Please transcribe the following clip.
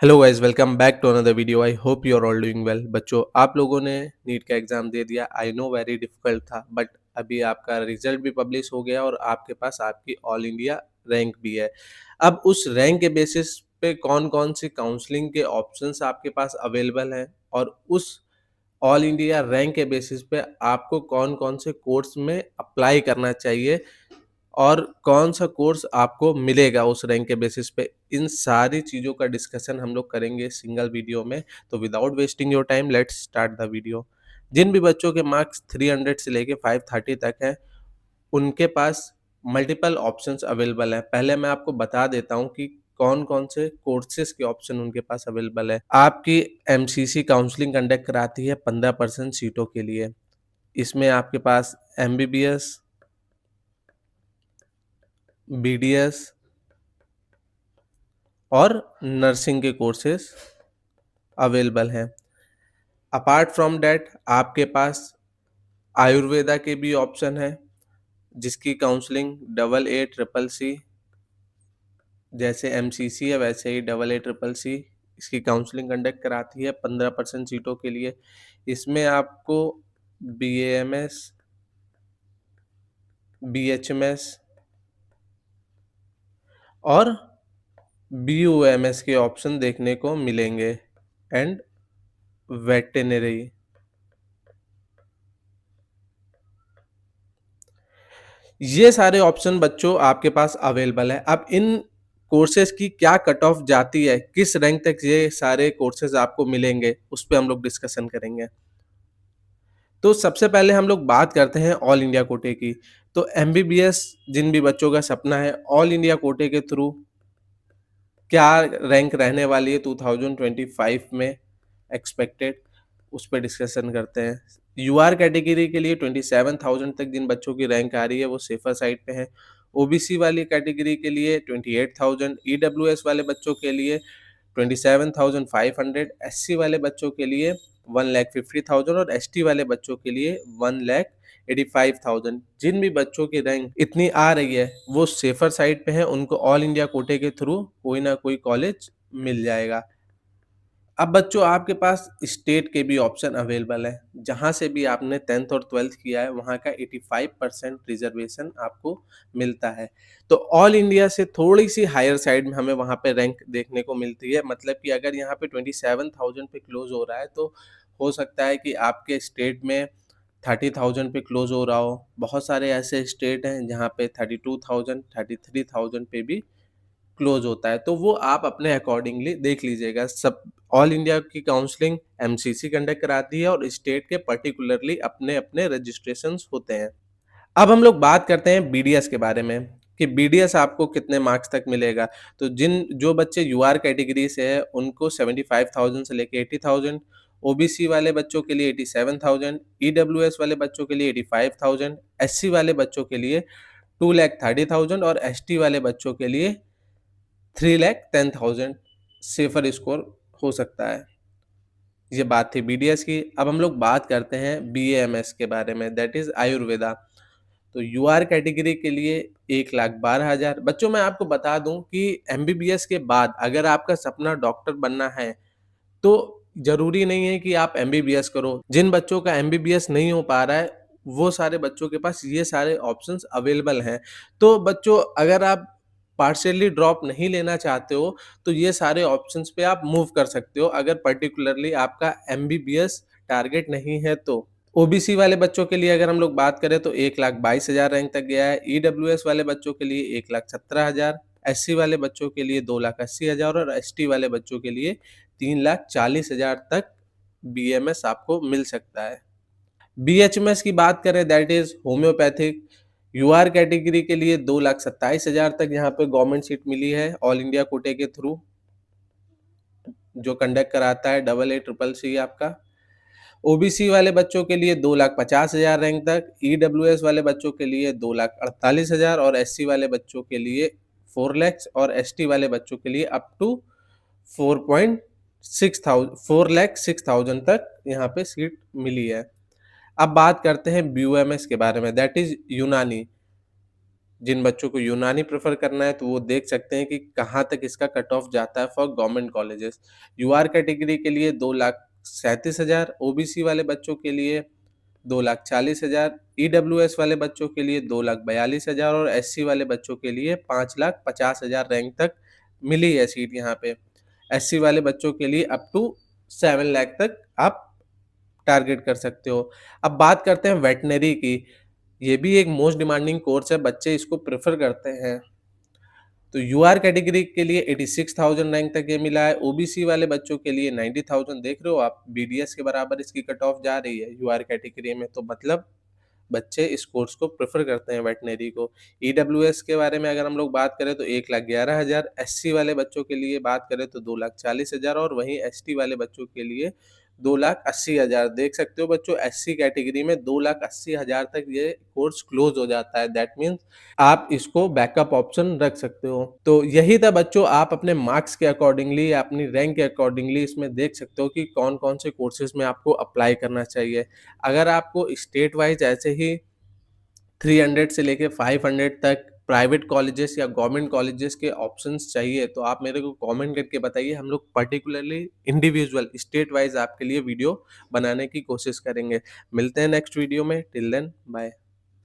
Hello guys, welcome back to another video. I hope you are all doing well. बच्चों, आप लोगों ने NEET का एग्जाम दे दिया। आई नो वेरी डिफिकल्ट था, बट अभी आपका रिजल्ट भी पब्लिश हो गया और आपके पास आपकी ऑल इंडिया रैंक भी है। अब उस रैंक के बेसिस पे कौन कौन सी काउंसलिंग के ऑप्शंस आपके पास अवेलेबल हैं और उस ऑल इंडिया रैंक के बेसिस पे आपको कौन कौन से कोर्स में अप्लाई करना चाहिए और कौन सा कोर्स आपको मिलेगा उस रैंक के बेसिस पे, इन सारी चीज़ों का डिस्कशन हम लोग करेंगे सिंगल वीडियो में। तो without wasting your time, let's start the video. जिन भी बच्चों के मार्क्स 300 से लेके 530 तक है, उनके पास मल्टीपल ऑप्शंस अवेलेबल हैं। पहले मैं आपको बता देता हूँ कि कौन-कौन से कोर्सेज़ के ऑप्शन उनके पास अवेलेबल है। आपकी एमसीसी काउंसलिंग कंडक्ट कराती है 15% सीटों के लिए। इसमें आपके पास एमबीबीएस, बीडीएस और नर्सिंग के कोर्सेज अवेलेबल हैं। अपार्ट फ्रॉम डैट आपके पास आयुर्वेदा के भी ऑप्शन है, जिसकी counselling double A triple C, जैसे एमसीसी है वैसे ही डबल ए ट्रिपल सी इसकी काउंसलिंग कंडक्ट कराती है 15% सीटों के लिए। इसमें आपको बीएएमएस, बीएचएमएस और बीयूएमएस के ऑप्शन देखने को मिलेंगे एंड वेटेनरी। ये सारे ऑप्शन बच्चों आपके पास अवेलेबल है। अब इन कोर्सेज की क्या कट ऑफ जाती है, किस रैंक तक ये सारे कोर्सेज आपको मिलेंगे, उस पे हम लोग डिस्कशन करेंगे। तो सबसे पहले हम लोग बात करते हैं ऑल इंडिया कोटे की। तो एमबीबीएस जिन भी बच्चों का सपना है, ऑल इंडिया कोटे के थ्रू क्या रैंक रहने वाली है 2025 में एक्सपेक्टेड, उस पर डिस्कशन करते हैं। यूआर कैटेगरी के लिए 27,000 तक जिन बच्चों की रैंक आ रही है वो सेफर साइड पे है। ओबीसी वाली कैटेगरी के लिए 28,000, ईडब्ल्यूएस वाले बच्चों के लिए 27,500, एससी वाले बच्चों के लिए 1,50,000 और एसटी वाले बच्चों के लिए 1,85,000। जिन भी बच्चों की रैंक इतनी आ रही है वो सेफर साइड पे है, उनको ऑल इंडिया कोटे के थ्रू कोई ना कोई कॉलेज मिल जाएगा। अब बच्चों आपके पास स्टेट के भी ऑप्शन अवेलेबल है। जहाँ से भी आपने 10th और 12th किया है वहाँ का 85% रिजर्वेशन आपको मिलता है। तो ऑल इंडिया से थोड़ी सी हायर साइड में हमें वहाँ पे रैंक देखने को मिलती है। मतलब कि अगर यहाँ पे 27,000 पे क्लोज हो रहा है तो हो सकता है कि आपके स्टेट में 30,000 पे क्लोज हो रहा हो। बहुत सारे ऐसे स्टेट हैं जहाँ पे 32,000, 33,000 पे भी क्लोज होता है, तो वो आप अपने अकॉर्डिंगली देख लीजिएगा। सब ऑल इंडिया की काउंसलिंग एमसीसी कंडक्ट कराती है और स्टेट के पर्टिकुलरली अपने-अपने रजिस्ट्रेशंस होते हैं। अब हम लोग बात करते हैं बीडीएस के बारे में कि बीडीएस आपको कितने मार्क्स तक मिलेगा। तो जो बच्चे यूआर कैटेगरी से है उनको 75,000 से लेके 80,000, ओबीसी वाले बच्चों के लिए 87,000, ईडब्ल्यूएस वाले बच्चों के लिए 85,000, एससी वाले बच्चों के लिए 2,30,000 और एसटी वाले बच्चों के लिए 3,10,000 सेफर स्कोर हो सकता है। ये बात थी बीडीएस की। अब हम लोग बात करते हैं बीएएमएस के बारे में, दैट इज़ आयुर्वेदा। तो यूआर कैटेगरी के लिए 1,12,000। बच्चों मैं आपको बता दूँ कि एमबीबीएस के बाद अगर आपका सपना डॉक्टर बनना है, तो ज़रूरी नहीं है कि आप एमबीबीएस करो। जिन बच्चों का एमबीबीएस नहीं हो पा रहा है, वो सारे बच्चों के पास ये सारे ऑप्शंस अवेलेबल हैं। तो बच्चों अगर आप पार्शियली ड्रॉप नहीं लेना चाहते हो, तो ये सारे ऑप्शंस पे आप मूव कर सकते हो, अगर पर्टिकुलरली आपका एमबीबीएस टारगेट नहीं है तो। ओबीसी वाले बच्चों के लिए अगर हम लोग बात करें तो 1,22,000 रैंक तक गया है। ईडब्ल्यूएस वाले बच्चों के लिए 1,17,000, एससी वाले बच्चों के लिए 2,80,000 और एसटी वाले बच्चों के लिए 3,40,000 तक बीएमएस आपको मिल सकता है। बीएचएमएस की बात करें, that is homeopathic. UR category के लिए 2,27,000 तक यहाँ पे गवर्नमेंट सीट मिली है ऑल इंडिया कोटे के थ्रू, जो कंडक्ट कराता है डबल ए ट्रिपल सी आपका। ओबीसी वाले बच्चों के लिए 2,50,000 रैंक तक, ईडब्ल्यूएस वाले बच्चों के लिए 2,48,000 और एससी वाले बच्चों के लिए 4 लाख और एसटी वाले बच्चों के लिए अप टू 4,06,000 तक यहाँ पे सीट मिली है। अब बात करते हैं बीयूएमएस के बारे में, दैट इज यूनानी। जिन बच्चों को यूनानी प्रेफ़र करना है तो वो देख सकते हैं कि कहाँ तक इसका कट ऑफ जाता है for government colleges. UR category के लिए 2,37,000, ओबीसी वाले बच्चों के लिए 2,40,000, ईडब्ल्यूएस वाले बच्चों के लिए 2,42,000 और एससी वाले बच्चों के लिए 5,50,000 रैंक तक मिली है सीट यहाँ पे। एससी वाले बच्चों के लिए अप टू 7 लाख तक आप टारगेट कर सकते हो। अब बात करते हैं वेटरनरी की, ये भी एक मोस्ट डिमांडिंग कोर्स है, बच्चे इसको प्रेफ़र करते हैं। तो यूआर कैटेगरी के लिए 86,000 रैंक तक ये मिला है, ओबीसी वाले बच्चों के लिए 90,000 देख रहे हो आप, बीडीएस के बराबर इसकी कट ऑफ जा रही है यूआर कैटेगरी में, तो मतलब बच्चे इस कोर्स को प्रेफ़र करते हैं वेटरनरी को। ईडब्ल्यूएस के बारे में अगर हम लोग बात करें तो 1,11,000, एससी वाले बच्चों के लिए बात करें तो 2,40,000 और वहीं एसटी वाले बच्चों के लिए 2,80,000। देख सकते हो बच्चों, एससी कैटेगरी में 2,80,000 तक ये कोर्स क्लोज़ हो जाता है, दैट मीन्स आप इसको बैकअप ऑप्शन रख सकते हो। तो यही था बच्चों, आप अपने मार्क्स के अकॉर्डिंगली या अपनी रैंक के अकॉर्डिंगली इसमें देख सकते हो कि कौन-कौन से कोर्सेज़ में आपको अप्लाई करना चाहिए। अगर आपको स्टेट वाइज़ ऐसे ही 300 से लेके 500 तक प्राइवेट कॉलेजेस या गवर्नमेंट कॉलेजेस के ऑप्शंस चाहिए, तो आप मेरे को कमेंट करके बताइए, हम लोग पर्टिकुलरली इंडिविजुअल स्टेट वाइज़ आपके लिए वीडियो बनाने की कोशिश करेंगे। मिलते हैं नेक्स्ट वीडियो में, टिल देन बाय।